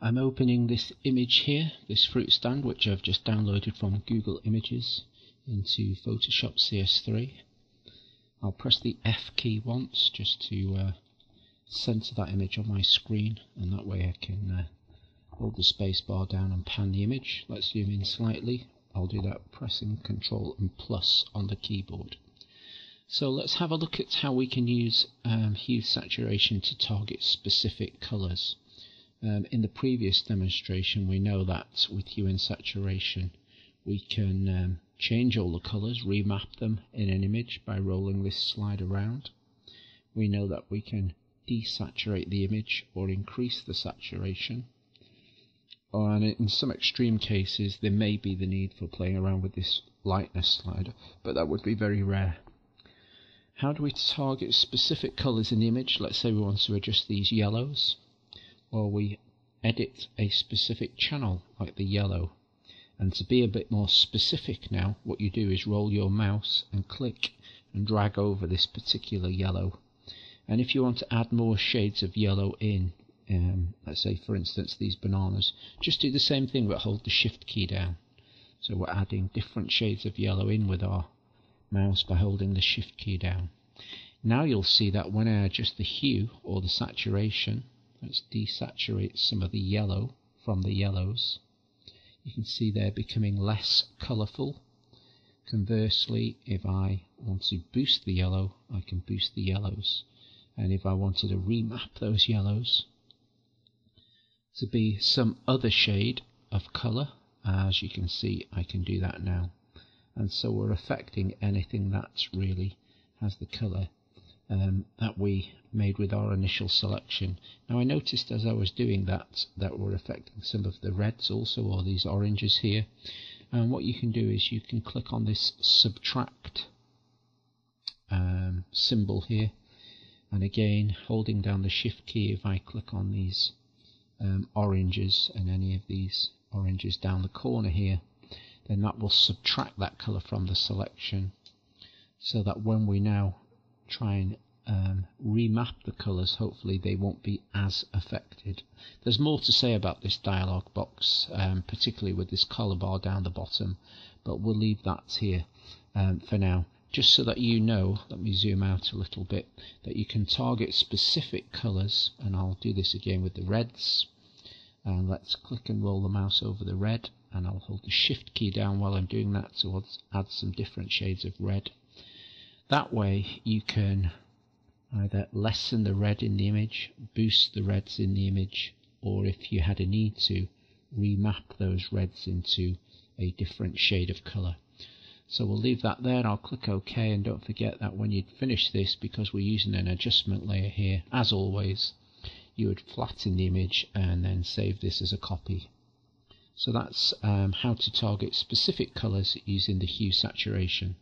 I'm opening this image here, this fruit stand, which I've just downloaded from Google Images into Photoshop CS3. I'll press the F key once just to center that image on my screen, and that way I can hold the space bar down and pan the image. Let's zoom in slightly. I'll do that pressing Control and plus on the keyboard. So let's have a look at how we can use hue saturation to target specific colors. In the previous demonstration, we know that with hue and saturation we can change all the colors, remap them in an image by rolling this slide around. We know that we can desaturate the image or increase the saturation, and in some extreme cases there may be the need for playing around with this lightness slider, but that would be very rare. How do we target specific colors in the image? Let's say we want to adjust these yellows, or we edit a specific channel like the yellow. And to be a bit more specific now, what you do is roll your mouse and click and drag over this particular yellow. And if you want to add more shades of yellow in, let's say for instance these bananas, just do the same thing but hold the shift key down. So we're adding different shades of yellow in with our mouse by holding the shift key down. Now you'll see that when I adjust the hue or the saturation, let's desaturate some of the yellow from the yellows, you can see they're becoming less colourful. Conversely, if I want to boost the yellow, I can boost the yellows. And if I wanted to remap those yellows to be some other shade of colour, as you can see, I can do that now. And so we're affecting anything that really has the colour that we made with our initial selection. Now I noticed as I was doing that we're affecting some of the reds also, or these oranges here. And what you can do is you can click on this subtract symbol here, and again holding down the shift key, if I click on these oranges and any of these oranges down the corner here, then that will subtract that colour from the selection, so that when we now try and remap the colours, hopefully they won't be as affected. There's more to say about this dialog box, particularly with this colour bar down the bottom, but we'll leave that here for now, just so that you know, let me zoom out a little bit, that you can target specific colours. And I'll do this again with the reds, and let's click and roll the mouse over the red, and I'll hold the shift key down while I'm doing that to add some different shades of red. That way you can either lessen the red in the image, boost the reds in the image, or if you had a need to, remap those reds into a different shade of colour. So we'll leave that there, and I'll click OK, and don't forget that when you finish this, because we're using an adjustment layer here, as always, you would flatten the image and then save this as a copy. So that's how to target specific colours using the hue saturation.